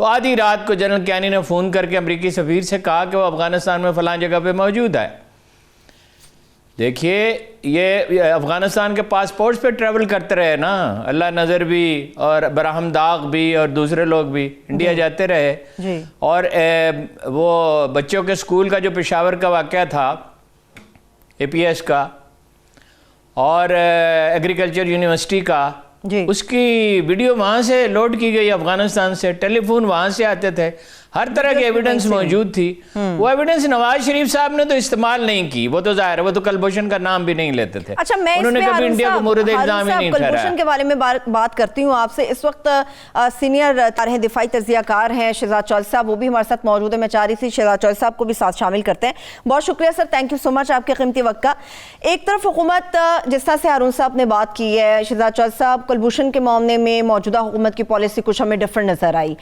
تو آدھی رات کو جنرل کیانی نے فون کر کے امریکی سفیر سے کہا کہ وہ افغانستان میں فلاں جگہ پہ موجود ہے. دیکھیے یہ افغانستان کے پاسپورٹس پہ ٹریول کرتے رہے نا, اللہ نظر بھی اور براہم داغ بھی اور دوسرے لوگ بھی انڈیا جاتے رہے. اور وہ بچوں کے اسکول کا جو پشاور کا واقعہ تھا APS کا اور ایگریکلچر یونیورسٹی کا, اس کی ویڈیو وہاں سے لوڈ کی گئی افغانستان سے, ٹیلی فون وہاں سے آتے تھے, ہر طرح کی ایویڈنس موجود تھی. وہ ایویڈنس نواز شریف صاحب نے تو استعمال نہیں کی, وہ تو ظاہر ہے وہ تو کلبھوشن کا نام بھی نہیں لیتے تھے. اچھا میں انہوں نے کبھی انڈیا کو مورد الزام ہی نہیں ٹھہرایا. کلبھوشن کے بارے میں بات کرتی ہوں آپ سے. اس وقت سینئر دفاعی تجزیہ کار ہیں شہزاد چودھری صاحب, وہ بھی ہمارے ساتھ موجود ہیں. میں چاہ رہی تھی شہزاد چودھری صاحب کو بھی ساتھ شامل کرتے ہیں. بہت شکریہ سر, تھینک یو سو مچ آپ کے قیمتی وقت کا. ایک طرف حکومت جس طرح سے ہارون صاحب نے بات کی ہے, شہزاد چودھری صاحب کلبھوشن کے معاملے میں موجودہ حکومت کی پالیسی کچھ ہمیں ڈفرنٹ نظر آئی.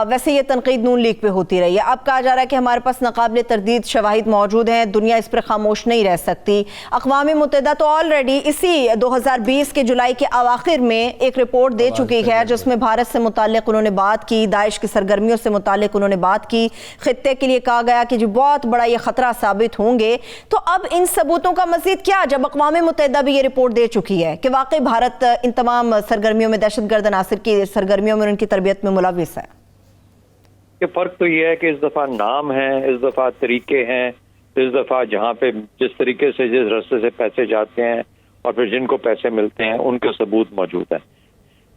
ویسے یہ تنقید نون لیگ پہ ہوتی رہی ہے. اب کہا جا رہا ہے کہ ہمارے پاس ناقابل تردید شواہد موجود ہیں, دنیا اس پر خاموش نہیں رہ سکتی. اقوام متحدہ تو آلریڈی اسی 2020 کے جولائی کے اواخر میں ایک رپورٹ دے چکی ہے جس میں بھارت سے متعلق انہوں نے بات کی, داعش کی سرگرمیوں سے متعلق انہوں نے بات کی. خطے کے لیے کہا گیا کہ جو بہت بڑا یہ خطرہ ثابت ہوں گے. تو اب ان ثبوتوں کا مزید کیا, جب اقوام متحدہ بھی یہ رپورٹ دے چکی ہے کہ واقعی بھارت ان تمام سرگرمیوں میں, دہشت گرد عناصر کی سرگرمیوں میں ان کی تربیت میں ملوث ہے؟ کہ فرق تو یہ ہے کہ اس دفعہ نام ہیں, اس دفعہ طریقے ہیں, اس دفعہ جہاں پہ جس طریقے سے جس راستے سے پیسے جاتے ہیں اور پھر جن کو پیسے ملتے ہیں ان کے ثبوت موجود ہیں.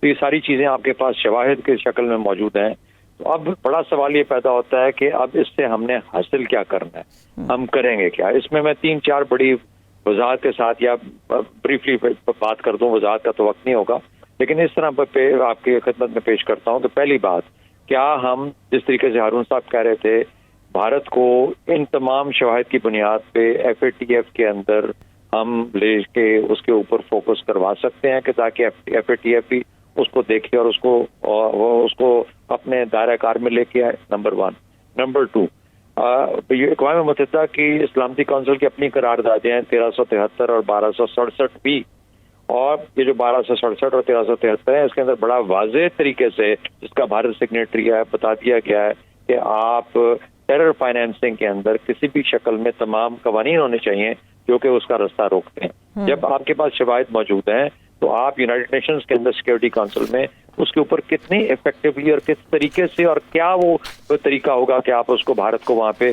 تو یہ ساری چیزیں آپ کے پاس شواہد کی شکل میں موجود ہیں. تو اب بڑا سوال یہ پیدا ہوتا ہے کہ اب اس سے ہم نے حاصل کیا کرنا ہے, ہم کریں گے کیا. اس میں 3-4 بڑی وضاحت کے ساتھ یا بریفلی بات کر دوں, وضاحت کا تو وقت نہیں ہوگا, لیکن اس طرح آپ کی خدمت میں پیش کرتا ہوں. تو پہلی بات, کیا ہم جس طریقے سے ہارون صاحب کہہ رہے تھے بھارت کو ان تمام شواہد کی بنیاد پہ FATF کے اندر ہم لے کے اس کے اوپر فوکس کروا سکتے ہیں کہ تاکہ FATF بھی اس کو دیکھے اور اس کو اپنے دائرہ کار میں لے کے آئے, نمبر 1. نمبر 2, اقوام متحدہ کی سلامتی کونسل کی اپنی قراردادیں ہیں 1373 اور 1267 بھی, اور یہ جو 1267 اور 1373 ہے اس کے اندر بڑا واضح طریقے سے جس کا بھارت سگنیٹری ہے بتا دیا گیا ہے کہ آپ ٹیرر فائنینسنگ کے اندر کسی بھی شکل میں تمام قوانین ہونے چاہیے جو کہ اس کا رستہ روکتے ہیں. جب آپ کے پاس شواہد موجود ہیں تو آپ یونائٹڈ نیشنز کے اندر سیکورٹی کونسل میں اس کے اوپر کتنی افیکٹولی اور کس طریقے سے اور کیا وہ طریقہ ہوگا کہ آپ اس کو بھارت کو وہاں پہ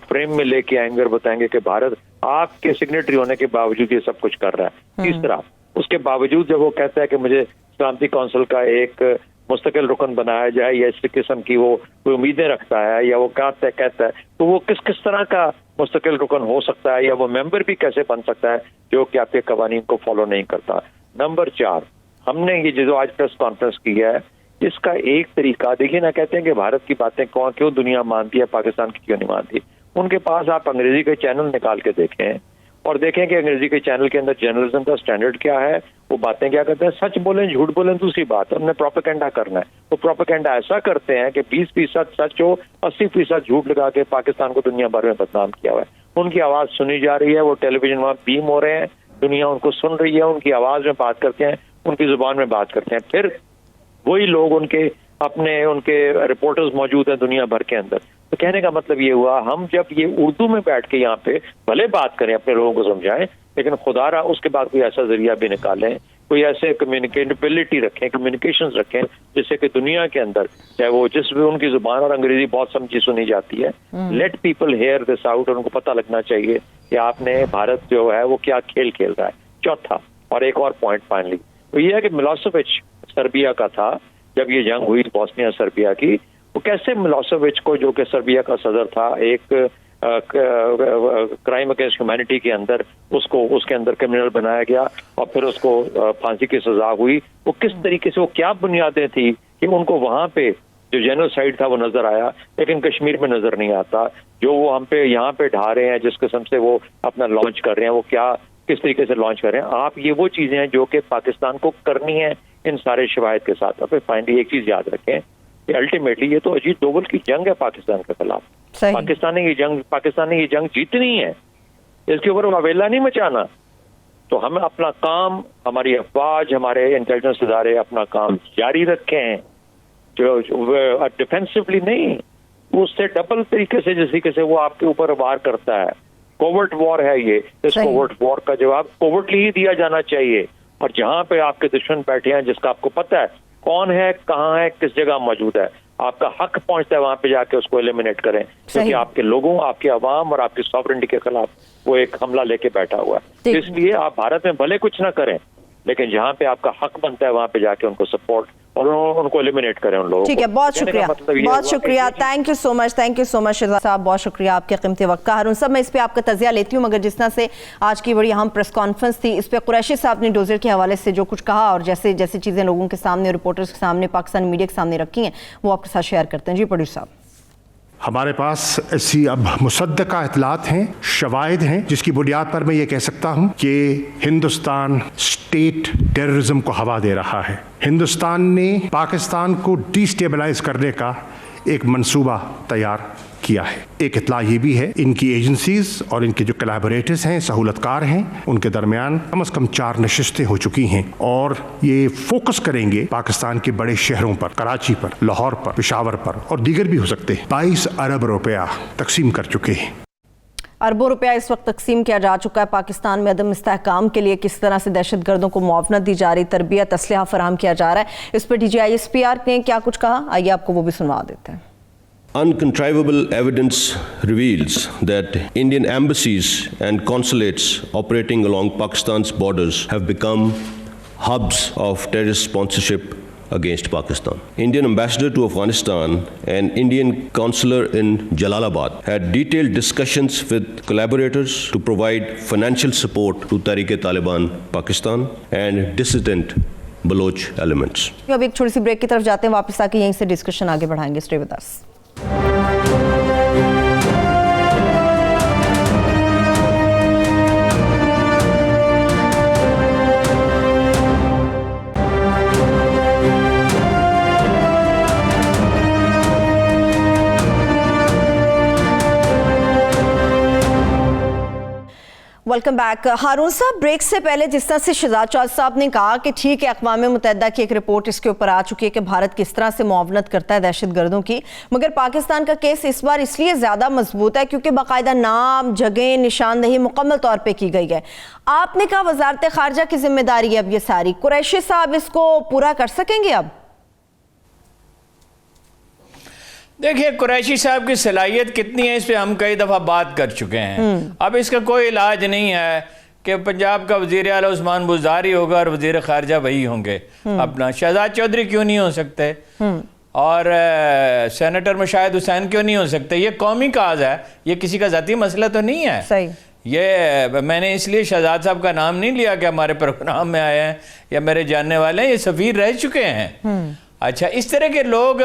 فریم میں لے کے آئیں گے اور بتائیں گے کہ بھارت آپ کے سگنیٹری ہونے کے باوجود یہ سب کچھ کر رہا ہے. تیسرا, اس کے باوجود جب وہ کہتا ہے کہ مجھے سلامتی کونسل کا ایک مستقل رکن بنایا جائے یا اس قسم کی وہ امیدیں رکھتا ہے یا وہ کہتا ہے, تو وہ کس طرح کا مستقل رکن ہو سکتا ہے یا وہ ممبر بھی کیسے بن سکتا ہے جو کہ آپ کے قوانین کو فالو نہیں کرتا. نمبر 4, ہم نے یہ جو آج پریس کانفرنس کی ہے اس کا ایک طریقہ دیکھیے نا, کہتے ہیں کہ بھارت کی باتیں کیوں دنیا مانتی ہے, پاکستان کی کیوں نہیں مانتی. ان کے پاس آپ انگریزی کے چینل نکال کے دیکھیں اور دیکھیں کہ انگریزی کے چینل کے اندر جرنلزم کا سٹینڈرڈ کیا ہے, وہ باتیں کیا کرتے ہیں, سچ بولیں جھوٹ بولیں دوسری بات, ہم نے پروپیگنڈا کرنا ہے. وہ پروپیگنڈا ایسا کرتے ہیں کہ 20% سچ ہو 80% جھوٹ لگا کے پاکستان کو دنیا بھر میں بدنام کیا ہوا ہے. ان کی آواز سنی جا رہی ہے, وہ ٹیلی ویژن وہاں بیم ہو رہے ہیں, دنیا ان کو سن رہی ہے, ان کی آواز میں بات کرتے ہیں, ان کی زبان میں بات کرتے ہیں. پھر وہی لوگ ان کے رپورٹرز موجود ہیں دنیا بھر کے اندر. تو کہنے کا مطلب یہ ہوا, ہم جب یہ اردو میں بیٹھ کے یہاں پہ بھلے بات کریں, اپنے لوگوں کو سمجھائیں, لیکن خدا را اس کے بعد کوئی ایسا ذریعہ بھی نکالیں, کوئی ایسے کمیونیکیبلٹی رکھیں, کمیونیکیشنز رکھیں جس سے کہ دنیا کے اندر چاہے وہ جس بھی ان کی زبان اور انگریزی بہت سمجھی سنی جاتی ہے, let people here this out, اور ان کو پتہ لگنا چاہیے کہ آپ نے بھارت جو ہے وہ کیا کھیل کھیل رہا ہے. چوتھا اور ایک اور پوائنٹ فائنلی, تو یہ ہے کہ ملوسیوچ سربیا کا تھا جب یہ جنگ ہوئی بوسنیا سربیا کی, وہ کیسے ملوسیوچ کو جو کہ سربیا کا صدر تھا ایک کرائم اگینسٹ ہیومینٹی کے اندر اس کے اندر کرمنل بنایا گیا اور پھر اس کو پھانسی کی سزا ہوئی. وہ کس طریقے سے, وہ کیا بنیادیں تھی کہ ان کو وہاں پہ جو جینوسائیڈ تھا وہ نظر آیا لیکن کشمیر میں نظر نہیں آتا, جو وہ ہم پہ یہاں پہ ڈھا رہے ہیں جس قسم سے وہ اپنا لانچ کر رہے ہیں, وہ کس طریقے سے لانچ کر رہے ہیں. آپ یہ وہ چیزیں ہیں جو کہ پاکستان کو کرنی ہے ان سارے شواہد کے ساتھ. اور پھر فائنلی ایک چیز یاد رکھیں کہ الٹیمیٹلی یہ تو اجیت دوول کی جنگ ہے پاکستان کے خلاف. پاکستان نے یہ جنگ جیتنی ہے, اس کے اوپر واویلا نہیں مچانا. تو ہمیں اپنا کام, ہماری افواج, ہمارے انٹیلیجنس ادارے اپنا کام جاری رکھیں, جو ڈیفینسولی نہیں، اس سے ڈبل طریقے سے جس طریقے سے وہ آپ کے اوپر وار کرتا ہے. کوورٹ وار ہے یہ. اس کوورٹ وار کا جواب کوورٹلی ہی دیا جانا چاہیے. اور جہاں پہ آپ کے دشمن بیٹھے ہیں جس کا آپ کو پتہ ہے کون ہے، کہاں ہے، کس جگہ موجود ہے، آپ کا حق پہنچتا ہے وہاں پہ جا کے اس کو ایلیمینیٹ کریں، کیونکہ آپ کے لوگوں، آپ کے عوام اور آپ کی سوورنٹی کے خلاف وہ ایک حملہ لے کے بیٹھا ہوا ہے. اس لیے آپ بھارت میں بھلے کچھ نہ کریں، لیکن جہاں پہ آپ کا حق بنتا ہے وہاں پہ جا کے ان کو سپورٹ اور ان کو ایلیمینیٹ کریں ان لوگوں کو. ٹھیک ہے، بہت شکریہ، بہت شکریہ، thank you so much, thank you so much Shahzad صاحب، بہت شکریہ آپ کے قیمتی وقت کا. ہارون صاحب، میں اس پہ آپ کا تجزیہ لیتی ہوں، مگر جس طرح سے آج کی بڑی اہم پریس کانفرنس تھی، اس پہ قریشی صاحب نے ڈوزر کے حوالے سے جو کچھ کہا اور جیسے جیسے چیزیں لوگوں کے سامنے، رپورٹرز کے سامنے، پاکستانی میڈیا کے سامنے رکھی ہیں، وہ آپ کے ساتھ شیئر کرتے ہیں. جی پروڈیوسر صاحب. ہمارے پاس ایسی اب مصدقہ اطلاعات ہیں، شواہد ہیں، جس کی بنیاد پر میں یہ کہہ سکتا ہوں کہ ہندوستان اسٹیٹ ٹیررزم کو ہوا دے رہا ہے. ہندوستان نے پاکستان کو ڈی اسٹیبلائز کرنے کا ایک منصوبہ تیار کیا ہے. ایک اطلاع یہ بھی ہے، ان کی ایجنسیز اور ان کے جو کلیبوریٹرز ہیں، سہولت کار ہیں، ان کے درمیان کم از کم 4 نشستیں ہو چکی ہیں اور یہ فوکس کریں گے پاکستان کے بڑے شہروں پر، کراچی پر، لاہور پر، پشاور پر اور دیگر بھی ہو سکتے ہیں. 22 ارب روپیہ تقسیم کر چکے ہیں. اربوں روپیہ اس وقت تقسیم کیا جا چکا ہے. پاکستان میں عدم استحکام کے لیے کس طرح سے دہشت گردوں کو معاونت دی جا رہی، تربیت، اسلحہ فراہم کیا جا رہا ہے، اس پر DGISPR نے کیا کچھ کہا، آئیے آپ کو وہ بھی سنوا دیتے ہیں. Uncontrovertible evidence reveals that Indian embassies and consulates operating along Pakistan's borders have become hubs of terrorist sponsorship against Pakistan. Indian ambassador to Afghanistan and Indian consular in Jalalabad had detailed discussions with collaborators to provide financial support to Tehreek-e-Taliban Pakistan and dissident Baloch elements. اب ایک چھوٹی سی break کی طرف جاتے ہیں، واپس آ کے یہیں سے ڈسکشن آگے بڑھائیں گے. Stay with us. Welcome back. Haroon صاحب، بریک سے پہلے جس طرح سے شہزاد چودھری صاحب نے کہا کہ ٹھیک ہے اقوام متحدہ کی ایک رپورٹ اس کے اوپر آ چکی ہے کہ بھارت کس طرح سے معاونت کرتا ہے دہشت گردوں کی، مگر پاکستان کا کیس اس بار اس لیے زیادہ مضبوط ہے کیونکہ باقاعدہ نام، جگہیں، نشاندہی مکمل طور پہ کی گئی ہے. آپ نے کہا وزارت خارجہ کی ذمہ داری ہے اب یہ ساری، قریشی صاحب اس کو پورا کر سکیں گے اب؟ دیکھیے قریشی صاحب کی صلاحیت کتنی ہے اس پہ ہم کئی دفعہ بات کر چکے ہیں. اب اس کا کوئی علاج نہیں ہے کہ پنجاب کا وزیر اعلیٰ عثمان بزداری ہوگا اور وزیر خارجہ وہی ہوں گے. اپنا شہزاد چودھری کیوں نہیں ہو سکتے اور سینیٹر مشاہد حسین کیوں نہیں ہو سکتے؟ یہ قومی کاز ہے، یہ کسی کا ذاتی مسئلہ تو نہیں ہے. صحیح. یہ میں نے اس لیے شہزاد صاحب کا نام نہیں لیا کہ ہمارے پروگرام میں آئے ہیں یا میرے جاننے والے ہیں، یہ سفیر رہ چکے ہیں. اچھا، اس طرح کے لوگ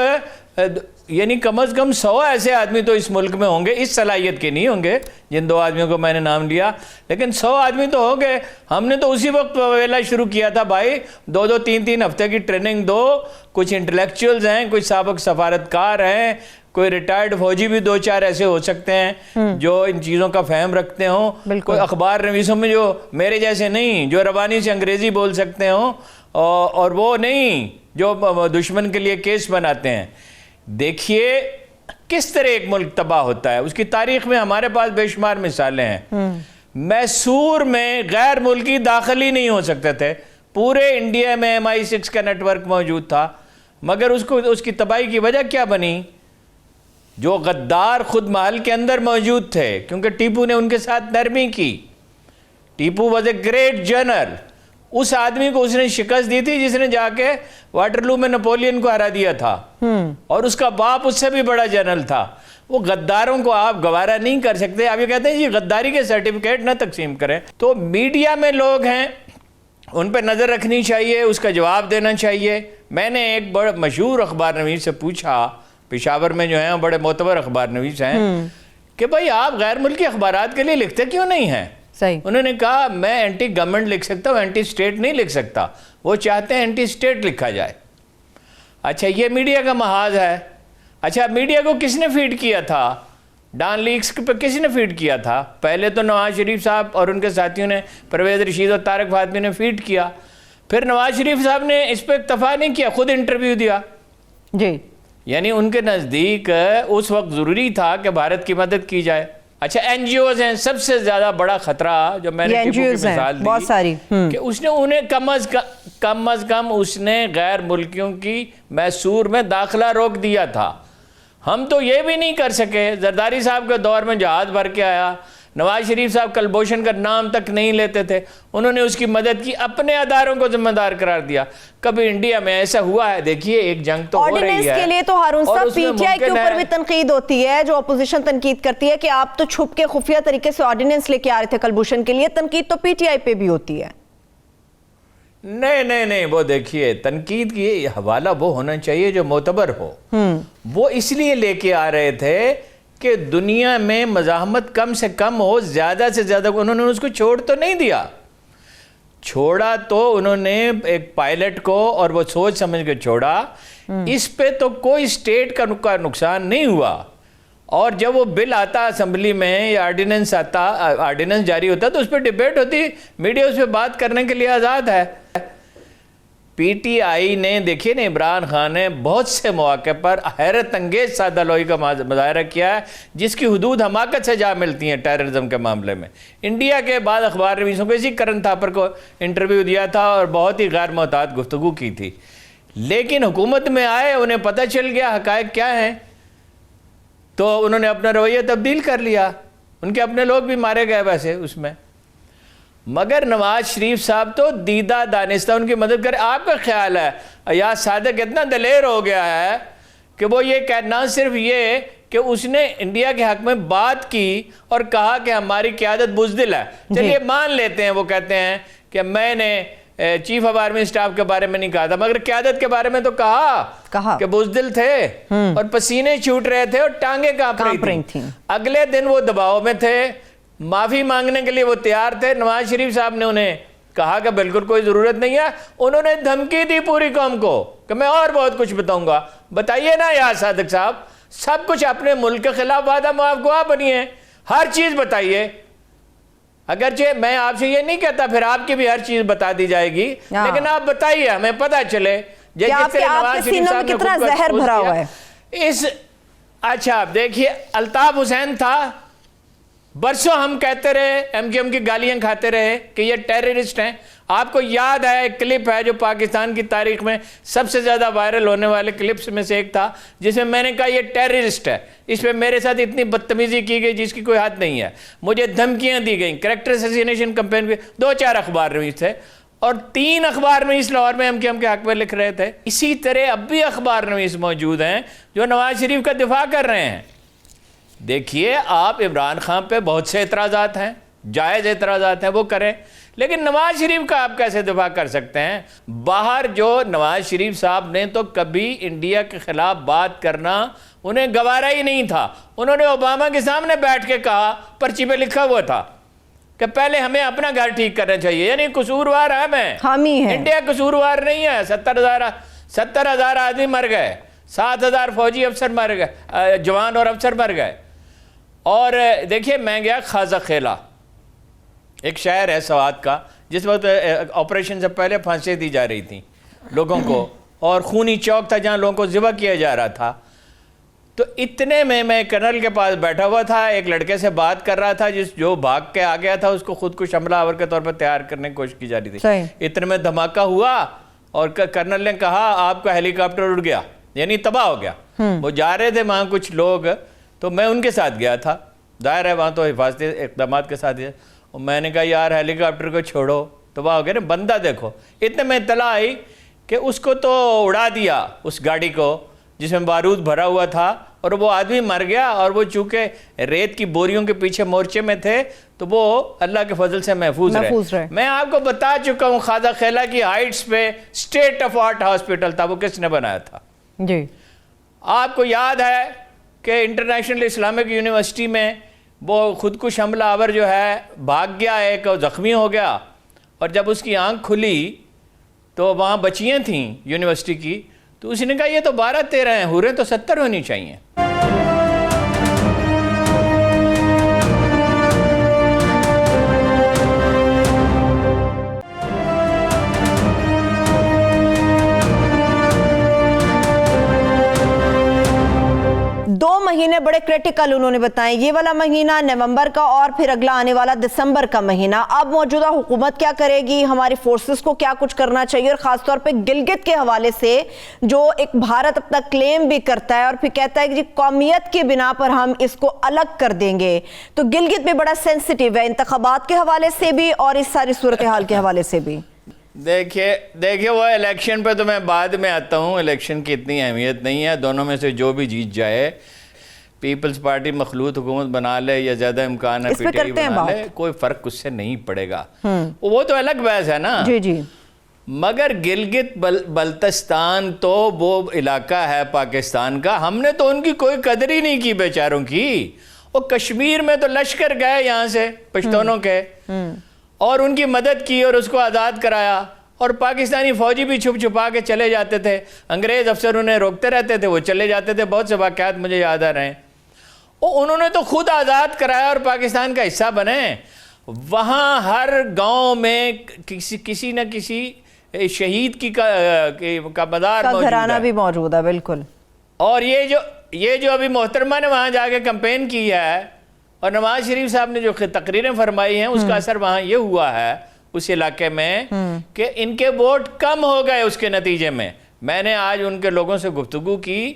یعنی کم از کم 100 ایسے آدمی تو اس ملک میں ہوں گے، اس صلاحیت کے نہیں ہوں گے جن 2 آدمیوں کو میں نے نام لیا، لیکن 100 آدمی تو ہو گئے. ہم نے تو اسی وقت ویلا شروع کیا تھا، بھائی 2-2 3-3 ہفتے کی ٹریننگ دو. کچھ انٹلیکچوئلز ہیں، کوئی سابق سفارتکار ہیں، کوئی ریٹائرڈ فوجی بھی 2-4 ایسے ہو سکتے ہیں جو ان چیزوں کا فہم رکھتے ہوں. کوئی اخبار نویسوں میں جو میرے جیسے نہیں، جو روانی سے انگریزی بول سکتے ہوں، اور وہ نہیں جو دشمن کے لیے کیس بناتے ہیں. دیکھیے کس طرح ایک ملک تباہ ہوتا ہے، اس کی تاریخ میں ہمارے پاس بے شمار مثالیں ہیں. میسور میں غیر ملکی داخل ہی نہیں ہو سکتے تھے. پورے انڈیا میں MI6 کا نیٹ ورک موجود تھا، مگر اس کی تباہی کی وجہ کیا بنی؟ جو غدار خود محل کے اندر موجود تھے، کیونکہ ٹیپو نے ان کے ساتھ نرمی کی. Tipu was a great general. اس آدمی کو اس نے شکست دی تھی جس نے جا کے واٹرلو میں نپولین کو ہرا دیا تھا، اور اس کا باپ اس سے بھی بڑا جنرل تھا. وہ غداروں کو آپ گوارا نہیں کر سکتے. آپ یہ کہتے ہیں جی غداری کے سرٹیفکیٹ نہ تقسیم کریں. تو میڈیا میں لوگ ہیں، ان پہ نظر رکھنی چاہیے، اس کا جواب دینا چاہیے. میں نے ایک بڑا مشہور اخبار نویس سے پوچھا، پشاور میں جو ہیں بڑے معتبر اخبار نویس ہیں، کہ بھائی آپ غیر ملکی اخبارات کے لیے لکھتے کیوں نہیں ہیں؟ انہوں نے کہا میں اینٹی گورنمنٹ لکھ سکتا ہوں، اینٹی اسٹیٹ نہیں لکھ سکتا. وہ چاہتے ہیں اینٹی اسٹیٹ لکھا جائے. اچھا، یہ میڈیا کا محاذ ہے. اچھا، میڈیا کو کس نے فیڈ کیا تھا؟ ڈان لیکس پہ کس نے فیڈ کیا تھا؟ پہلے تو نواز شریف صاحب اور ان کے ساتھیوں نے، پرویز رشید اور طارق فاطمی نے فیڈ کیا. پھر نواز شریف صاحب نے اس پہ اکتفا نہیں کیا، خود انٹرویو دیا. جی یعنی ان کے نزدیک اس وقت ضروری تھا کہ بھارت کی مدد کی جائے. اچھا این جی اوز ہیں سب سے زیادہ بڑا خطرہ جو میں نے ٹیپو کی مثال دی بہت ساری کہ اس نے انہیں کم از کم اس نے غیر ملکیوں کی میسور میں داخلہ روک دیا تھا. ہم تو یہ بھی نہیں کر سکے. زرداری صاحب کے دور میں جہاز بھر کے آیا, نواز شریف صاحب کلبھوشن کا نام تک نہیں لیتے تھے, انہوں نے اس کی مدد کی, اپنے اداروں کو ذمہ دار قرار دیا. کبھی انڈیا میں ایسا ہوا ہے؟ دیکھیے ایک جنگ تو ہو رہی ہے. آرڈیننس کے لیے تو ہارون صاحب پی ٹی آئی کے اوپر بھی تنقید ہوتی ہے, جو اپوزیشن تنقید کرتی ہے کہ آپ تو چھپ کے خفیہ طریقے سے آرڈیننس لے کے آ رہے تھے کلبھوشن کے لیے. تنقید تو پی ٹی آئی پہ بھی ہوتی ہے. نہیں, وہ دیکھیے تنقید کی حوالہ وہ ہونا چاہیے جو معتبر ہو. وہ اس لیے لے کے آ رہے تھے کہ دنیا میں مزاحمت کم سے کم ہو, زیادہ سے زیادہ. انہوں نے اس کو چھوڑ تو نہیں دیا, چھوڑا تو انہوں نے ایک پائلٹ کو, اور وہ سوچ سمجھ کے چھوڑا. اس پہ تو کوئی اسٹیٹ کا نقصان نہیں ہوا. اور جب وہ بل آتا اسمبلی میں یا آرڈیننس جاری ہوتا تو اس پہ ڈیبیٹ ہوتی, میڈیا اس پہ بات کرنے کے لیے آزاد ہے. پی ٹی آئی نے دیکھیے نا, عمران خان نے بہت سے مواقع پر حیرت انگیز سادہ لوئی کا مظاہرہ کیا ہے جس کی حدود حماقت سے جا ملتی ہیں ٹیررزم کے معاملے میں. انڈیا کے بعد اخبار نویسوں کو اسی کرن تھاپر کو انٹرویو دیا تھا اور بہت ہی غیر محتاط گفتگو کی تھی, لیکن حکومت میں آئے, انہیں پتہ چل گیا حقائق کیا ہیں, تو انہوں نے اپنا رویہ تبدیل کر لیا. ان کے اپنے لوگ بھی مارے گئے ویسے اس میں. مگر نواز شریف صاحب تو دیدہ دانستہ ان کی مدد کرے. آپ کا خیال ہے ایاز صادق اتنا دلیر ہو گیا ہے کہ وہ یہ نہ صرف یہ کہ اس نے انڈیا کے حق میں بات کی اور کہا کہ ہماری قیادت بزدل ہے, چلیے مان لیتے ہیں, وہ کہتے ہیں کہ میں نے چیف آف آرمی اسٹاف کے بارے میں نہیں کہا تھا, مگر قیادت کے بارے میں تو کہا کہ بزدل تھے اور پسینے چھوٹ رہے تھے اور ٹانگیں کانپ رہی تھیں. اگلے دن وہ دباؤ میں تھے, معافی مانگنے کے لیے وہ تیار تھے. نواز شریف صاحب نے انہیں کہا کہ بالکل کوئی ضرورت نہیں ہے. انہوں نے دھمکی دی پوری قوم کو کہ میں اور بہت کچھ بتاؤں گا. بتائیے نا ایاز صادق صاحب, سب کچھ اپنے ملک کے خلاف وعدہ معاف گواہ بنیے, ہر چیز بتائیے. اگرچہ میں آپ سے یہ نہیں کہتا پھر آپ کی بھی ہر چیز بتا دی جائے گی, لیکن آپ بتائیے, ہمیں پتہ چلے آپ کے سینوں میں کتنا زہر بھرا ہوا ہے. اچھا آپ دیکھیے, الطاف حسین تھا, برسوں ہم کہتے رہے, ایم کیو ایم کی گالیاں کھاتے رہے کہ یہ ٹیررسٹ ہیں. آپ کو یاد ہے ایک کلپ ہے جو پاکستان کی تاریخ میں سب سے زیادہ وائرل ہونے والے کلپس میں سے ایک تھا, جس میں میں نے کہا یہ ٹیررسٹ ہے, اس پہ میرے ساتھ اتنی بدتمیزی کی گئی جس کی کوئی حد نہیں ہے. مجھے دھمکیاں دی گئیں, کریکٹر اسیسینیشن کمپین کے 2-4 اخبار نویس تھے اور 3 اخبار نویس لاہور میں ایم کیو ایم کے حق میں لکھ رہے تھے. اسی طرح اب بھی اخبار نویس موجود ہیں جو نواز شریف کا دفاع کر رہے ہیں. دیکھیے آپ عمران خان پہ بہت سے اعتراضات ہیں, جائز اعتراضات ہیں, وہ کریں, لیکن نواز شریف کا آپ کیسے دفاع کر سکتے ہیں؟ باہر جو نواز شریف صاحب نے تو کبھی انڈیا کے خلاف بات کرنا انہیں گوارا ہی نہیں تھا. انہوں نے اوباما کے سامنے بیٹھ کے کہا, پرچی پہ لکھا ہوا تھا کہ پہلے ہمیں اپنا گھر ٹھیک کرنا چاہیے. یعنی قصوروار ہے, میں انڈیا قصوروار نہیں ہے. 70,000 آدمی مر گئے, 7,000 فوجی افسر مر گئے, جوان اور افسر مر گئے. اور دیکھیے میں گیا خازہ خیلہ, ایک شہر ہے سوات کا, جس وقت آپریشن سے پہلے پھانسی دی جا رہی تھی لوگوں کو, اور خونی چوک تھا جہاں لوگوں کو ذبح کیا جا رہا تھا. تو اتنے میں کرنل کے پاس بیٹھا ہوا تھا, ایک لڑکے سے بات کر رہا تھا جو بھاگ کے آ گیا تھا, اس کو خود کش حملہ آور کے طور پر تیار کرنے کی کوشش کی جا رہی تھی. اتنے میں دھماکہ ہوا اور کرنل نے کہا آپ کا ہیلی کاپٹر اڑ گیا, یعنی تباہ ہو گیا. وہ جا رہے تھے وہاں کچھ لوگ, تو میں ان کے ساتھ گیا تھا, ظاہر ہے وہاں تو حفاظتی اقدامات کے ساتھ. اور میں نے کہا یار ہیلی کاپٹر کو چھوڑو, تباہ ہو گیا نا. بندہ دیکھو, اتنے میں اطلاع آئی کہ اس کو تو اڑا دیا, اس گاڑی کو جس میں بارود بھرا ہوا تھا, اور وہ آدمی مر گیا. اور وہ چونکہ ریت کی بوریوں کے پیچھے مورچے میں تھے تو وہ اللہ کے فضل سے محفوظ رہے. میں آپ کو بتا چکا ہوں خواجہ خیلہ کی ہائٹس پہ اسٹیٹ آف آرٹ ہاسپٹل تھا, وہ کس نے بنایا تھا؟ جی آپ کو یاد ہے کہ انٹرنیشنل اسلامک یونیورسٹی میں وہ خود کش حملہ آور جو ہے بھاگ گیا, ایک زخمی ہو گیا, اور جب اس کی آنکھ کھلی تو وہاں بچیاں تھیں یونیورسٹی کی, تو اس نے کہا یہ تو 12-13 ہیں, حوریں تو 70 ہونی چاہیے. دو مہینے بڑے کریٹیکل انہوں نے بتائیں، یہ والا مہینہ نومبر کا اور پھر اگلا آنے والا دسمبر کا مہینہ. اب موجودہ حکومت کیا کرے گی، ہماری فورسز کو کیا کچھ کرنا چاہیے، اور خاص طور پہ گلگت کے حوالے سے جو ایک بھارت اپنا کلیم بھی کرتا ہے اور پھر کہتا ہے کہ جی قومیت کی بنا پر ہم اس کو الگ کر دیں گے. تو گلگت بھی بڑا سینسٹیو ہے انتخابات کے حوالے سے بھی اور اس ساری صورتحال کے حوالے سے بھی. دیکھیے وہ الیکشن پہ تو میں بعد میں آتا ہوں، الیکشن کی اتنی اہمیت نہیں ہے، دونوں میں سے جو بھی جیت جائے، پیپلز پارٹی مخلوط حکومت بنا لے یا زیادہ امکان ہے پی ٹی آئی بنا لے، کوئی فرق اس سے نہیں پڑے گا. وہ تو الگ بحث ہے نا. جی مگر گلگت بلتستان تو وہ علاقہ ہے پاکستان کا، ہم نے تو ان کی کوئی قدر ہی نہیں کی بیچاروں کی. وہ کشمیر میں تو لشکر گئے یہاں سے پشتونوں کے اور ان کی مدد کی اور اس کو آزاد کرایا، اور پاکستانی فوجی بھی چھپ چھپا کے چلے جاتے تھے، انگریز افسر انہیں روکتے رہتے تھے، وہ چلے جاتے تھے. بہت سے واقعات مجھے یاد آ رہے ہیں. انہوں نے تو خود آزاد کرایا اور پاکستان کا حصہ بنے. وہاں ہر گاؤں میں کسی نہ کسی شہید کا مزار موجود ہے، گھرانہ بھی موجود ہے. بالکل. اور یہ جو ابھی محترمہ نے وہاں جا کے کمپین کی ہے اور نواز شریف صاحب نے جو تقریریں فرمائی ہیں، اس کا اثر وہاں یہ ہوا ہے اس علاقے میں کہ ان کے ووٹ کم ہو گئے. اس کے نتیجے میں نے آج ان کے لوگوں سے گفتگو کی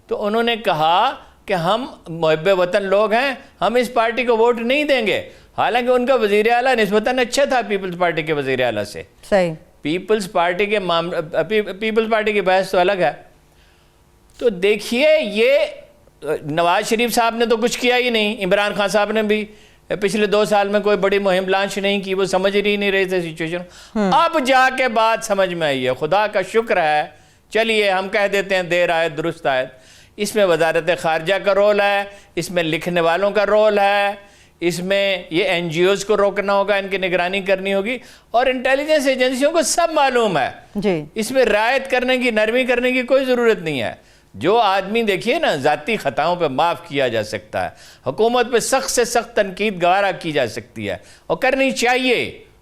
تو انہوں نے کہا کہ ہم محب وطن لوگ ہیں، ہم اس پارٹی کو ووٹ نہیں دیں گے. حالانکہ ان کا وزیر اعلیٰ نسبتاً اچھا تھا پیپلز پارٹی کے وزیر اعلیٰ سے. صحیح. پیپلز پارٹی کی بحث تو الگ ہے. تو دیکھیے یہ نواز شریف صاحب نے تو کچھ کیا ہی نہیں، عمران خان صاحب نے بھی پچھلے 2 سال میں کوئی بڑی مہم لانچ نہیں کی، وہ سمجھ ہی نہیں رہے تھے سچویشن. اب جا کے بات سمجھ میں آئی ہے، خدا کا شکر ہے. چلیے ہم کہہ دیتے ہیں دیر آئے درست آئے. اس میں وزارت خارجہ کا رول ہے، اس میں لکھنے والوں کا رول ہے، اس میں یہ این جی اوز کو روکنا ہوگا، ان کی نگرانی کرنی ہوگی، اور انٹیلیجنس ایجنسیوں کو سب معلوم ہے. جی اس میں رعایت کرنے کی، نرمی کرنے کی کوئی ضرورت نہیں ہے. جو آدمی دیکھیے نا ذاتی خطاؤں پہ معاف کیا جا سکتا ہے، حکومت پہ سخت سے سخت تنقید گوارا کی جا سکتی ہے اور کرنی چاہیے.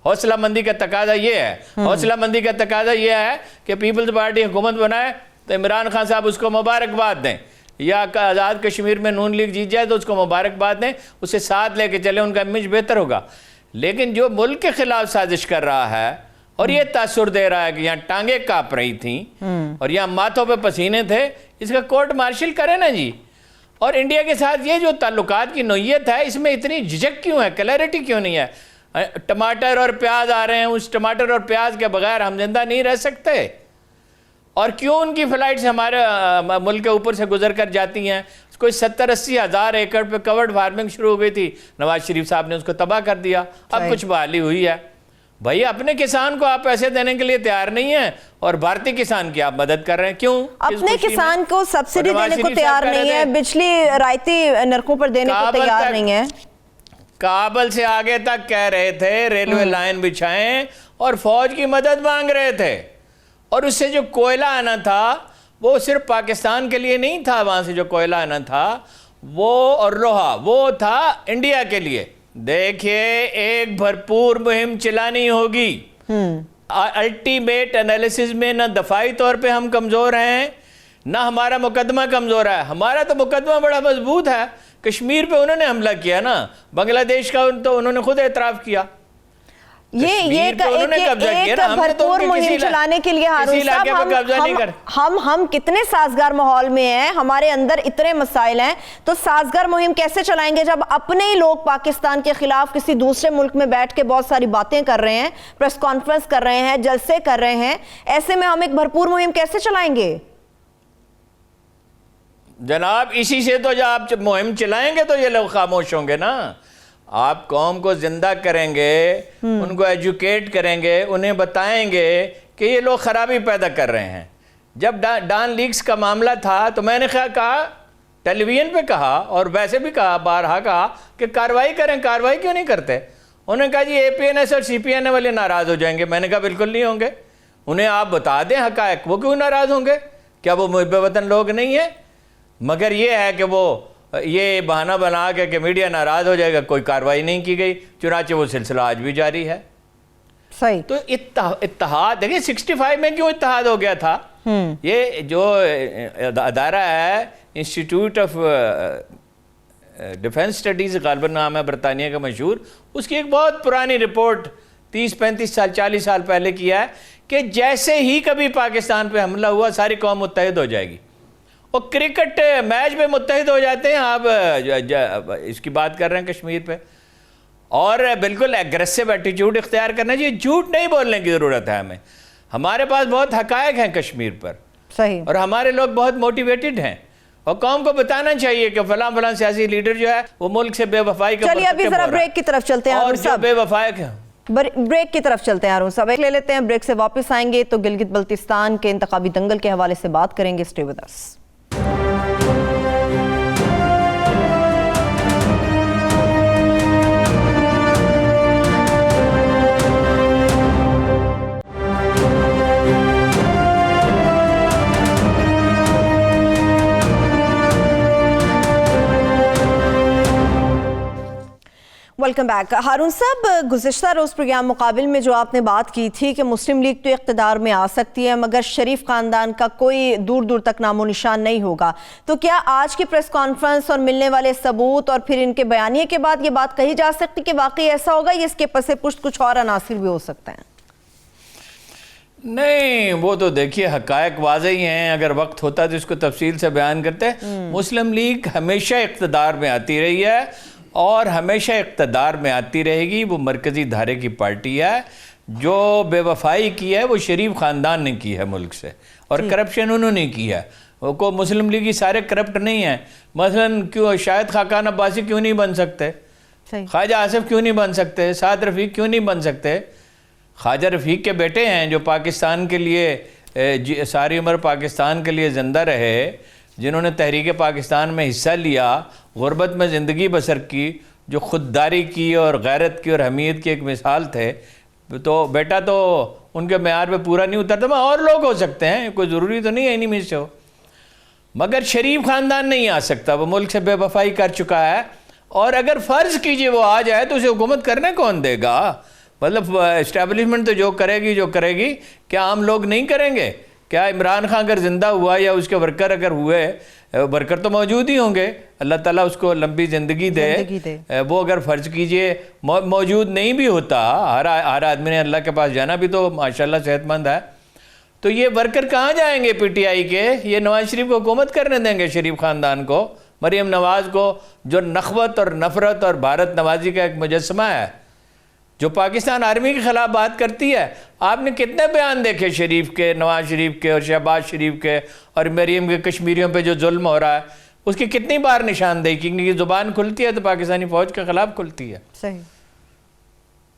حوصلہ مندی کا تقاضا یہ ہے، حوصلہ مندی کا تقاضا یہ ہے کہ پیپلز پارٹی حکومت بنائے تو عمران خان صاحب اس کو مبارکباد دیں، یا آزاد کشمیر میں نون لیگ جیت جائے تو اس کو مبارکباد دیں، اسے ساتھ لے کے چلیں، ان کا امیج بہتر ہوگا. لیکن جو ملک کے خلاف سازش کر رہا ہے اور یہ تاثر دے رہا ہے کہ یہاں ٹانگیں کاپ رہی تھیں اور یہاں ماتھوں پہ پسینے تھے، اس کا کورٹ مارشل کرے نا جی. اور انڈیا کے ساتھ یہ جو تعلقات کی نوعیت ہے، اس میں اتنی جھجک کیوں ہے، کلیئرٹی کیوں نہیں ہے؟ ٹماٹر اور پیاز آ رہے ہیں، اس ٹماٹر اور پیاز کے بغیر ہم زندہ نہیں رہ سکتے. اور کیوں ان کی فلائٹس ہمارے ملک کے اوپر سے گزر کر جاتی ہیں؟ کوئی 70-80 ہزار ایکڑ پہ کورڈ فارمنگ شروع ہو گئی تھی، نواز شریف صاحب نے اس کو تباہ کر دیا. اب کچھ بحالی ہوئی ہے. بھائی اپنے کسان کو آپ پیسے دینے کے لیے تیار نہیں ہیں اور بھارتی کسان کی آپ مدد کر رہے ہیں. کیوں؟ اپنے کسان کو سبسڈی دینے کو تیار نہیں ہے، بجلی رائتی نرخوں پر دینے کو تیار نہیں ہے. کابل سے آگے تک کہہ رہے تھے ریلوے لائن بچھائیں اور فوج کی مدد مانگ رہے تھے. اور اس سے جو کوئلہ آنا تھا وہ صرف پاکستان کے لیے نہیں تھا، وہاں سے جو کوئلہ آنا تھا وہ اور لوہا وہ تھا انڈیا کے لیے. دیکھیے ایک بھرپور مہم چلانی ہوگی. الٹیمیٹ انالیسز میں نہ دفاعی طور پہ ہم کمزور ہیں، نہ ہمارا مقدمہ کمزور ہے. ہمارا تو مقدمہ بڑا مضبوط ہے. کشمیر پہ انہوں نے حملہ کیا نا، بنگلہ دیش کا تو انہوں نے خود اعتراف کیا. یہ ایک بھرپور مہم چلانے کے لیے ہارون صاحب ہم کتنے سازگار ماحول میں ہیں، ہمارے اندر اتنے مسائل ہیں، تو سازگار مہم کیسے چلائیں گے جب اپنے ہی لوگ پاکستان کے خلاف کسی دوسرے ملک میں بیٹھ کے بہت ساری باتیں کر رہے ہیں، پریس کانفرنس کر رہے ہیں، جلسے کر رہے ہیں؟ ایسے میں ہم ایک بھرپور مہم کیسے چلائیں گے؟ جناب اسی سے تو جب آپ مہم چلائیں گے تو یہ لوگ خاموش ہوں گے نا. آپ قوم کو زندہ کریں گے، ان کو ایجوکیٹ کریں گے، انہیں بتائیں گے کہ یہ لوگ خرابی پیدا کر رہے ہیں. جب ڈان لیکس کا معاملہ تھا تو میں نے کہا، ٹیلی ویژن پہ کہا اور ویسے بھی کہا، بارہا کہا کہ کارروائی کریں. کارروائی کیوں نہیں کرتے؟ انہوں نے کہا جی اے پی این ایس اور سی پی این اے والے ناراض ہو جائیں گے. میں نے کہا بالکل نہیں ہوں گے. انہیں آپ بتا دیں حقائق، وہ کیوں ناراض ہوں گے؟ کیا وہ محب وطن لوگ نہیں ہیں؟ مگر یہ ہے کہ وہ یہ بہانہ بنا کے کہ میڈیا ناراض ہو جائے گا، کوئی کارروائی نہیں کی گئی. چنانچہ وہ سلسلہ آج بھی جاری ہے. صحیح. تو اتحاد دیکھیں 65 میں کیوں اتحاد ہو گیا تھا؟ یہ جو ادارہ ہے انسٹیٹیوٹ آف ڈیفنس اسٹڈیز غالباً نام ہے برطانیہ کا مشہور، اس کی ایک بہت پرانی رپورٹ 30-35 سال 40 سال پہلے کیا ہے کہ جیسے ہی کبھی پاکستان پہ حملہ ہوا ساری قوم متحد ہو جائے گی. اور کرکٹ میچ میں متحد ہو جاتے ہیں. آپ اس کی بات کر رہے ہیں کشمیر پہ، اور بالکل ایگریسو ایٹیٹیوڈ اختیار کرنا چاہیے. جھوٹ نہیں بولنے کی ضرورت ہے ہمیں. ہمارے پاس بہت حقائق ہیں کشمیر پر، صحیح، اور ہمارے لوگ بہت موٹیویٹڈ ہیں، اور قوم کو بتانا چاہیے کہ فلاں فلاں سیاسی لیڈر جو ہے وہ ملک سے بے وفائی کا چلیے ابھی ذرا بریک کی طرف چلتے ہیں. اور جو بے وفائی کا بریک کی طرف چلتے ہیں ہارون صاحب، لے لیتے ہیں. بریک سے واپس آئیں گے تو گلگت بلتستان کے انتخابی دنگل کے حوالے سے بات کریں گے. Stay with us. Welcome back. Haroon صاحب، گزشتہ روز پروگرام مقابل میں جو آپ نے بات کی تھی کہ مسلم لیگ تو اقتدار میں آ سکتی ہے مگر شریف خاندان کا کوئی دور دور تک نام و نشان نہیں ہوگا، تو کیا آج کی پریس کانفرنس اور ملنے والے ثبوت اور پھر ان کے بیانیے کے بعد یہ بات کہی جا سکتی کہ واقعی ایسا ہوگا یا اس کے پس پشت کچھ اور عناصر بھی ہو سکتے ہیں؟ نہیں، وہ تو دیکھیے حقائق واضح ہی ہیں. اگر وقت ہوتا تو اس کو تفصیل سے بیان کرتے. مسلم لیگ ہمیشہ اقتدار میں آتی رہی ہے اور ہمیشہ اقتدار میں آتی رہے گی. وہ مرکزی دھارے کی پارٹی ہے. جو بے وفائی کی ہے وہ شریف خاندان نے کی ہے ملک سے، اور کرپشن انہوں نے کی ہے. وہ کو مسلم لیگی سارے کرپٹ نہیں ہیں. مثلاً کیوں شاہد خاقان عباسی کیوں نہیں بن سکتے؟ خواجہ آصف کیوں نہیں بن سکتے؟ سعد رفیق کیوں نہیں بن سکتے؟ خواجہ رفیق کے بیٹے ہیں جو پاکستان کے لیے ساری عمر پاکستان کے لیے زندہ رہے، جنہوں نے تحریک پاکستان میں حصہ لیا، غربت میں زندگی بسر کی، جو خودداری کی اور غیرت کی اور حمیت کی ایک مثال تھے. تو بیٹا تو ان کے معیار پہ پورا نہیں اترتا. اور لوگ ہو سکتے ہیں، کوئی ضروری تو نہیں ہے انہی میں سے ہو، مگر شریف خاندان نہیں آ سکتا. وہ ملک سے بے وفائی کر چکا ہے، اور اگر فرض کیجئے وہ آ جائے تو اسے حکومت کرنے کون دے گا؟ مطلب اسٹیبلشمنٹ تو جو کرے گی کیا عام لوگ نہیں کریں گے؟ کیا عمران خان اگر زندہ ہوا یا اس کے ورکر اگر ہوئے، ورکر تو موجود ہی ہوں گے، اللہ تعالیٰ اس کو لمبی زندگی دے. وہ اگر فرض کیجئے موجود نہیں بھی ہوتا، ہر آدمی نے اللہ کے پاس جانا بھی تو ماشاءاللہ صحت مند ہے، تو یہ ورکر کہاں جائیں گے؟ پی ٹی آئی کے یہ نواز شریف کو حکومت کرنے دیں گے؟ شریف خاندان کو، مریم نواز کو، جو نخوت اور نفرت اور بھارت نوازی کا ایک مجسمہ ہے، جو پاکستان آرمی کے خلاف بات کرتی ہے. آپ نے کتنے بیان دیکھے شریف کے، نواز شریف کے اور شہباز شریف کے اور مریم کے، کشمیریوں پہ جو ظلم ہو رہا ہے اس کی کتنی بار نشاندہی کی؟ کیونکہ زبان کھلتی ہے تو پاکستانی فوج کے خلاف کھلتی ہے. صحیح.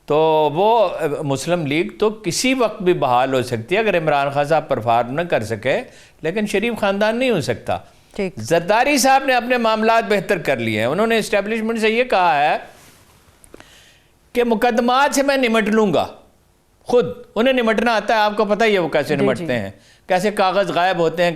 تو وہ مسلم لیگ تو کسی وقت بھی بحال ہو سکتی ہے اگر عمران خان صاحب پرفارم نہ کر سکے، لیکن شریف خاندان نہیں ہو سکتا. زرداری صاحب نے اپنے معاملات بہتر کر لیے ہیں. انہوں نے اسٹیبلشمنٹ سے یہ کہا ہے کہ مقدمات سے میں نمٹ لوں گا. خود انہیں نمٹنا آتا ہے، آپ کو پتہ ہی ہے وہ کیسے نمٹتے ہیں، کیسے کاغذ غائب ہوتے ہیں،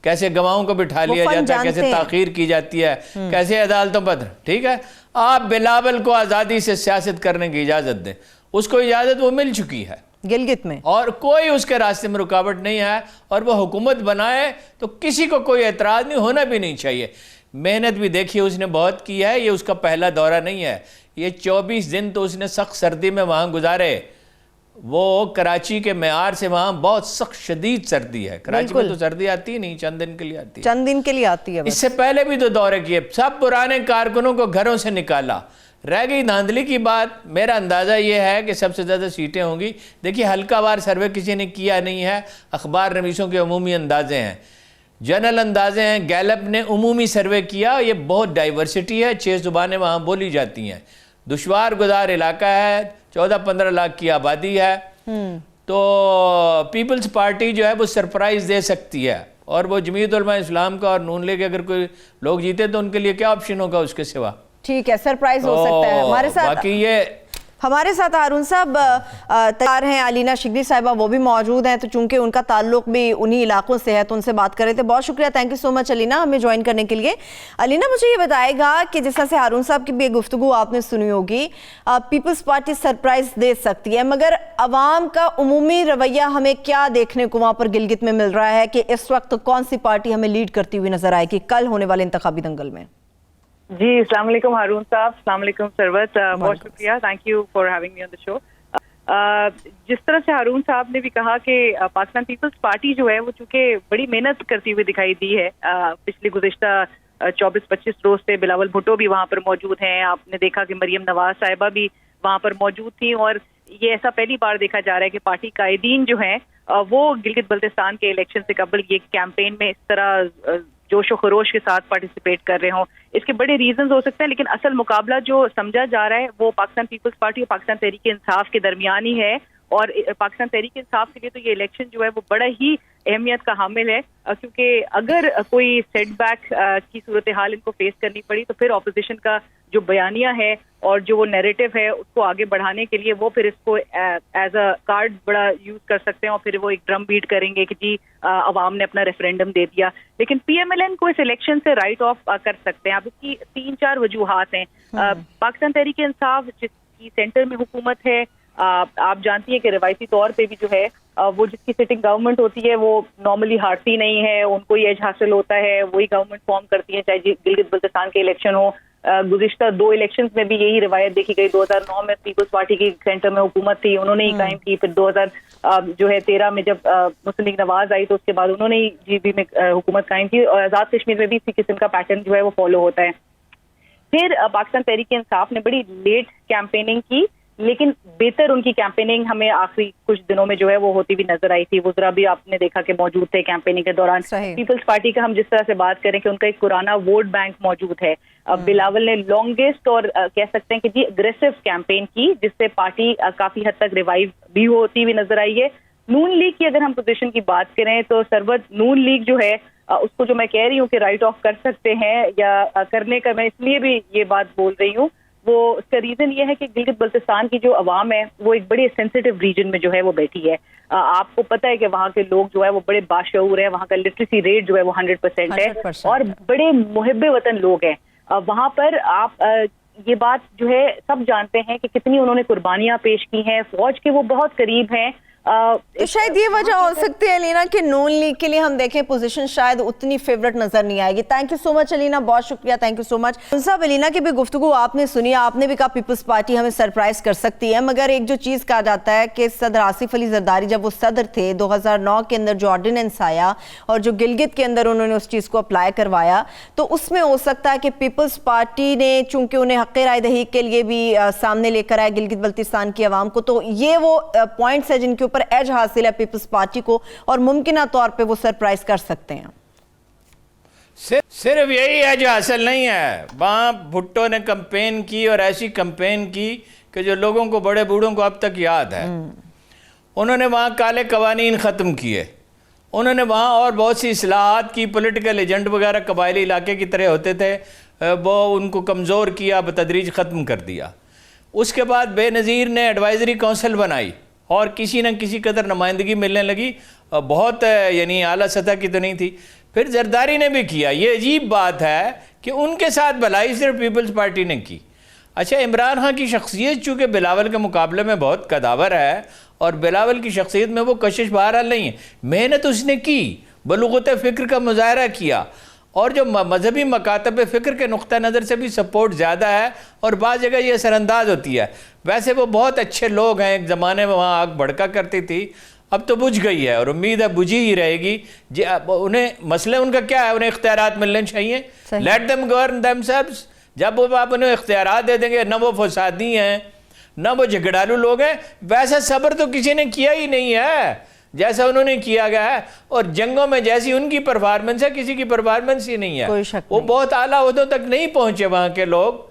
کیسے گواہوں کو بٹھا لیا جاتا ہے، کیسے تاخیر کی جاتی ہے، کیسے عدالتوں پر. ٹھیک ہے، آپ بلاول کو آزادی سے سیاست کرنے کی اجازت دیں، اس کو اجازت وہ مل چکی ہے گلگت میں، اور کوئی اس کے راستے میں رکاوٹ نہیں ہے، اور وہ حکومت بنائے تو کسی کو کوئی اعتراض نہیں، ہونا بھی نہیں چاہیے. محنت بھی دیکھیے اس نے بہت کی ہے. یہ اس کا پہلا دورہ نہیں ہے. یہ 24 دن تو اس نے سخت سردی میں وہاں گزارے. وہ کراچی کے معیار سے وہاں بہت سخت شدید سردی ہے. کراچی میں تو سردی آتی ہی نہیں، چند دن کے لیے آتی ہے، چند دن کے لیے آتی ہے. اس سے پہلے بھی تو دورے کیے، سب پرانے کارکنوں کو گھروں سے نکالا. رہ گئی دھاندلی کی بات. میرا اندازہ یہ ہے کہ سب سے زیادہ سیٹیں ہوں گی. دیکھیے حلقہ وار سروے کسی نے کیا نہیں ہے، اخبار نویسوں کے عمومی اندازے ہیں، جنرل اندازے ہیں. گیلپ نے عمومی سروے کیا. یہ بہت ڈائیورسٹی ہے، 6 زبانیں وہاں بولی جاتی ہیں، دشوار گزار علاقہ ہے، 14-15 لاکھ کی آبادی ہے. تو پیپلز پارٹی جو ہے وہ سرپرائز دے سکتی ہے. اور وہ جمعیت علماء اسلام کا اور نون لیگ اگر کوئی لوگ جیتے تو ان کے لیے کیا آپشن ہوگا اس کے سوا؟ ٹھیک ہے، سرپرائز ہو سکتا ہے. ہمارے ساتھ باقی یہ ہمارے ساتھ ہارون صاحب تیار ہیں، علینا شگری صاحبہ وہ بھی موجود ہیں، تو چونکہ ان کا تعلق بھی انہی علاقوں سے ہے تو ان سے بات کر رہے تھے. بہت شکریہ، تھینک یو سو مچ علینا ہمیں جوائن کرنے کے لیے. علینا مجھے یہ بتائے گا کہ جس طرح سے ہارون صاحب کی بھی گفتگو آپ نے سنی ہوگی، پیپلز پارٹی سرپرائز دے سکتی ہے، مگر عوام کا عمومی رویہ ہمیں کیا دیکھنے کو وہاں پر گلگت میں مل رہا ہے کہ اس وقت کون سی پارٹی ہمیں لیڈ کرتی ہوئی نظر آئے گی کل ہونے والے انتخابی دنگل میں؟ جی السلام علیکم ہارون صاحب، السلام علیکم سروت، بہت شکریہ، thank you for having me on the show. جس طرح سے ہارون صاحب نے بھی کہا کہ پاکستان پیپلز پارٹی جو ہے وہ چونکہ بڑی محنت کرتی ہوئی دکھائی دی ہے پچھلی گزشتہ 24-25 روز سے. بلاول بھٹو بھی وہاں پر موجود ہیں، آپ نے دیکھا کہ مریم نواز صاحبہ بھی وہاں پر موجود تھیں، اور یہ ایسا پہلی بار دیکھا جا رہا ہے کہ پارٹی قائدین جو ہیں وہ گلگت بلتستان کے الیکشن سے قبل یہ کیمپین میں اس طرح جوش و خروش کے ساتھ پارٹیسپیٹ کر رہے ہوں. اس کے بڑے ریزنز ہو سکتے ہیں، لیکن اصل مقابلہ جو سمجھا جا رہا ہے وہ پاکستان پیپلز پارٹی اور پاکستان تحریک انصاف کے درمیان ہی ہے. اور پاکستان تحریک انصاف کے لیے تو یہ الیکشن جو ہے وہ بڑا ہی اہمیت کا حامل ہے، کیونکہ اگر کوئی سیٹ بیک کی صورتحال ان کو فیس کرنی پڑی تو پھر اپوزیشن کا جو بیانیہ ہے اور جو وہ نیریٹو ہے اس کو آگے بڑھانے کے لیے وہ پھر اس کو ایز اے کارڈ بڑا یوز کر سکتے ہیں، اور پھر وہ ایک ڈرم بیٹ کریں گے کہ جی عوام نے اپنا ریفرینڈم دے دیا. لیکن پی ایم ایل این کو اس الیکشن سے رائٹ آف کر سکتے ہیں. اب اس کی 3-4 وجوہات ہیں. پاکستان تحریک انصاف جس کی سینٹر میں حکومت ہے، آپ جانتی ہیں کہ روایتی طور پہ بھی جو ہے وہ جس کی سٹنگ گورنمنٹ ہوتی ہے وہ نارملی ہارتی نہیں ہے، ان کو یہ ایج حاصل ہوتا ہے، وہی گورنمنٹ فارم کرتی ہے چاہے گلگت بلتستان کے الیکشن ہو. گزشتہ 2 الیکشنز میں بھی یہی روایت دیکھی گئی. 2009 میں پیپلز پارٹی کی سینٹر میں حکومت تھی، انہوں نے ہی قائم کی. پھر 2013 میں جب مسلم لیگ نواز آئی تو اس کے بعد انہوں نے ہی جی بی میں حکومت قائم کی، اور آزاد کشمیر میں بھی اسی قسم کا پیٹرن جو ہے وہ فالو ہوتا ہے. پھر پاکستان تحریک انصاف نے بڑی لیٹ کیمپیننگ کی، لیکن بہتر ان کی کیمپیننگ ہمیں آخری کچھ دنوں میں جو ہے وہ ہوتی بھی نظر آئی تھی. وزراء بھی آپ نے دیکھا کہ موجود تھے کیمپیننگ کے دوران. پیپلز پارٹی کا ہم جس طرح سے بات کریں کہ ان کا ایک پرانا ووٹ بینک موجود ہے. بلاول نے لانگیسٹ اور کہہ سکتے ہیں کہ جی اگریسو کیمپین کی، جس سے پارٹی کافی حد تک ریوائیو بھی ہوتی ہوئی نظر آئی ہے. نون لیگ کی اگر ہم پوزیشن کی بات کریں تو سربت نون لیگ جو ہے اس کو جو میں کہہ رہی ہوں کہ رائٹ آف کر سکتے ہیں یا کرنے کا میں اس لیے بھی یہ بات بول رہی ہوں، وہ اس کا ریزن یہ ہے کہ گلگت بلتستان کی جو عوام ہے وہ ایک بڑے سینسیٹیو ریجن میں جو ہے وہ بیٹھی ہے. آپ کو پتہ ہے کہ وہاں کے لوگ جو ہے وہ بڑے باشعور ہیں، وہاں کا لٹریسی ریٹ جو ہے وہ 100% ہے، اور بڑے محب وطن لوگ ہیں. وہاں پر آپ یہ بات جو ہے سب جانتے ہیں کہ کتنی انہوں نے قربانیاں پیش کی ہیں، فوج کے وہ بہت قریب ہیں. تو شاید یہ وجہ ہو سکتی ہے علینا کہ نون لیگ کے لیے ہم دیکھیں پوزیشن شاید اتنی فیورٹ نظر نہیں آئے گی. تھینک یو سو مچ علینا، بہت شکریہ، تھینک یو سو مچ. صاحب علینا کی بھی گفتگو آپ نے سنی، آپ نے بھی کہا پیپلز پارٹی ہمیں سرپرائز کر سکتی ہے، مگر ایک جو چیز کہا جاتا ہے کہ صدر آصف علی زرداری جب وہ صدر تھے 2009 کے اندر جو آرڈیننس آیا اور جو گلگت کے اندر انہوں نے اس چیز کو اپلائی کروایا، تو اس میں ہو سکتا ہے کہ پیپلز پارٹی نے چونکہ انہیں حق رائے دہی کے لیے بھی سامنے لے کر آئے گلگت بلتستان کی عوام کو، تو یہ وہ پوائنٹس ہیں جن کے اوپر ایج حاصل ہے پیپلز پارٹی کو اور ممکنہ طور پہ وہ سرپرائز کر سکتے ہیں. صرف یہی ایج حاصل نہیں ہے، وہاں بھٹو نے کمپین کی اور ایسی کمپین کی کہ جو لوگوں کو بڑے بوڑھوں کو اب تک یاد ہے. انہوں نے وہاں کالے قوانین ختم کیے، انہوں نے وہاں اور بہت سی اصلاحات کی، پولیٹیکل ایجنٹ وغیرہ قبائلی علاقے کی طرح ہوتے تھے وہ ان کو کمزور کیا، بتدریج ختم کر دیا. اس کے بعد بے نظیر نے ایڈوائزری کونسل بنائی اور کسی نہ کسی قدر نمائندگی ملنے لگی، بہت یعنی اعلیٰ سطح کی تو نہیں تھی. پھر زرداری نے بھی کیا. یہ عجیب بات ہے کہ ان کے ساتھ بھلائی صرف پیپلز پارٹی نے کی. اچھا، عمران خان کی شخصیت چونکہ بلاول کے مقابلے میں بہت قداور ہے اور بلاول کی شخصیت میں وہ کشش بہرحال نہیں ہے، محنت اس نے کی، بلوغت فکر کا مظاہرہ کیا، اور جو مذہبی مکاتب فکر کے نقطہ نظر سے بھی سپورٹ زیادہ ہے اور بعض جگہ یہ اثر انداز ہوتی ہے. ویسے وہ بہت اچھے لوگ ہیں، ایک زمانے میں وہاں آگ بھڑکا کرتی تھی، اب تو بجھ گئی ہے اور امید ہے بجھی ہی رہے گی. انہیں مسئلہ ان کا کیا ہے؟ انہیں اختیارات ملنے چاہیے. Let them govern themselves. جب وہ آپ انہیں اختیارات دے دیں گے، نہ وہ فسادی ہیں نہ وہ جھگڑالو لوگ ہیں. ویسا صبر تو کسی نے کیا ہی نہیں ہے جیسا انہوں نے کیا گیا ہے، اور جنگوں میں جیسی ان کی پرفارمنس ہے کسی کی پرفارمنس ہی نہیں ہے. وہ بہت اعلیٰ عہدوں تک نہیں پہنچے وہاں کے لوگ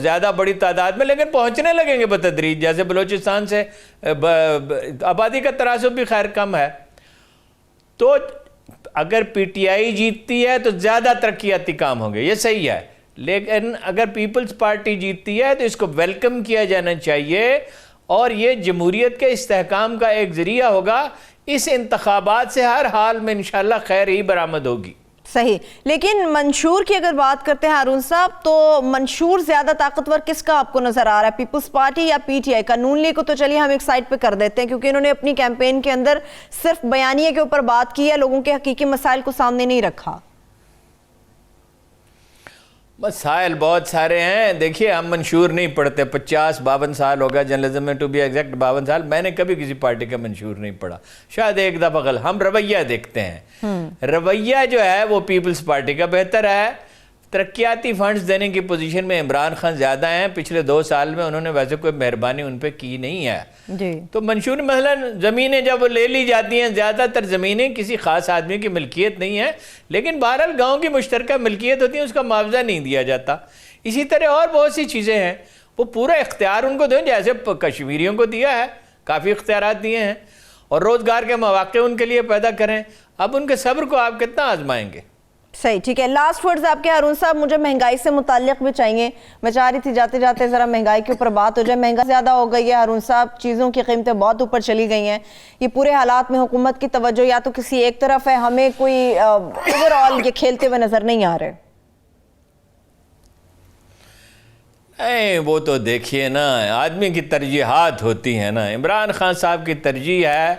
زیادہ بڑی تعداد میں، لیکن پہنچنے لگیں گے بتدریج. جیسے بلوچستان سے آبادی کا تناسب بھی خیر کم ہے، تو اگر پی ٹی آئی جیتتی ہے تو زیادہ ترقیاتی کام ہوں گے، یہ صحیح ہے. لیکن اگر پیپلز پارٹی جیتتی ہے تو اس کو ویلکم کیا جانا چاہیے اور یہ جمہوریت کے استحکام کا ایک ذریعہ ہوگا. اس انتخابات سے ہر حال میں انشاءاللہ خیر ہی برآمد ہوگی. صحیح. لیکن منشور کی اگر بات کرتے ہیں ہارون صاحب تو منشور زیادہ طاقتور کس کا آپ کو نظر آ رہا ہے, پیپلز پارٹی یا پی ٹی آئی کا؟ نون لیگ کو تو چلیے ہم ایک سائڈ پہ کر دیتے ہیں کیونکہ انہوں نے اپنی کیمپین کے اندر صرف بیانیے کے اوپر بات کی ہے, لوگوں کے حقیقی مسائل کو سامنے نہیں رکھا. مسائل بہت سارے ہیں. دیکھیے ہم منشور نہیں پڑھتے, 52 سال ہوگا جرنلزم میں, ٹو بی ایگزیکٹ 52 سال. میں نے کبھی کسی پارٹی کا منشور نہیں پڑھا, شاید ایک دفعہ غلط. ہم رویہ دیکھتے ہیں. رویہ جو ہے وہ پیپلز پارٹی کا بہتر ہے. ترقیاتی فنڈز دینے کی پوزیشن میں عمران خان زیادہ ہیں. پچھلے 2 سال میں انہوں نے ویسے کوئی مہربانی ان پہ کی نہیں ہے. تو منشور مثلا زمینیں جب لے لی جاتی ہیں, زیادہ تر زمینیں کسی خاص آدمی کی ملکیت نہیں ہے, لیکن بہرحال گاؤں کی مشترکہ ملکیت ہوتی ہے, اس کا معاوضہ نہیں دیا جاتا. اسی طرح اور بہت سی چیزیں ہیں, وہ پورا اختیار ان کو دیں جیسے کشمیریوں کو دیا ہے, کافی اختیارات دیے ہیں, اور روزگار کے مواقع ان کے لیے پیدا کریں. اب ان کے صبر کو آپ کتنا آزمائیں گے؟ صحیح, ٹھیک ہے. لاسٹ ورڈز آپ کے ہارون صاحب, مجھے مہنگائی سے متعلق بھی چاہیے. میں چاہ رہی تھی جاتے جاتے ذرا مہنگائی کے اوپر بات ہو جائے. مہنگائی زیادہ ہو گئی ہے ہارون صاحب, چیزوں کی قیمتیں بہت اوپر چلی گئی ہیں. یہ پورے حالات میں حکومت کی توجہ یا تو کسی ایک طرف ہے, ہمیں کوئی اوور آل یہ کھیلتے ہوئے نظر نہیں آ رہے. نہیں, وہ تو دیکھیے نا, آدمی کی ترجیحات ہوتی ہیں نا. عمران خان صاحب کی ترجیح ہے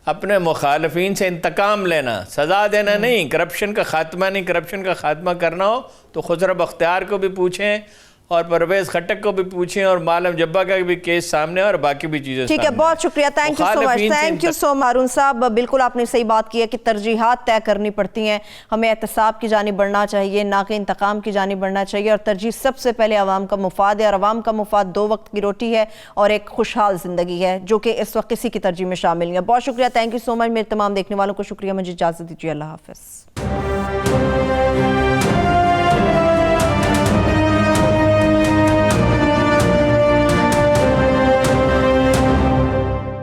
اپنے مخالفین سے انتقام لینا, سزا دینا نہیں. کرپشن کا خاتمہ نہیں, کرپشن کا خاتمہ کرنا ہو تو خسرو بختیار کو بھی پوچھیں اور پرویز خٹک کو بھی پوچھیں اور معلم جبہ کا بھی کیس سامنے اور باقی بھی چیزیں ٹھیک ہے. بہت شکریہ, thank you so much. Thank you so much Haroon صاحب. بالکل آپ نے صحیح بات کی ہے کہ ترجیحات طے کرنی پڑتی ہیں. ہمیں احتساب کی جانب بڑھنا چاہیے, نہ کہ انتقام کی جانب بڑھنا چاہیے, اور ترجیح سب سے پہلے عوام کا مفاد ہے, اور عوام کا مفاد 2 وقت کی روٹی ہے اور ایک خوشحال زندگی ہے, جو کہ اس وقت کسی کی ترجیح میں شامل نہیں ہے. بہت شکریہ, تھینک یو سو مچ. میرے تمام دیکھنے والوں کو شکریہ. مجھے اجازت دیجیے, اللہ حافظ.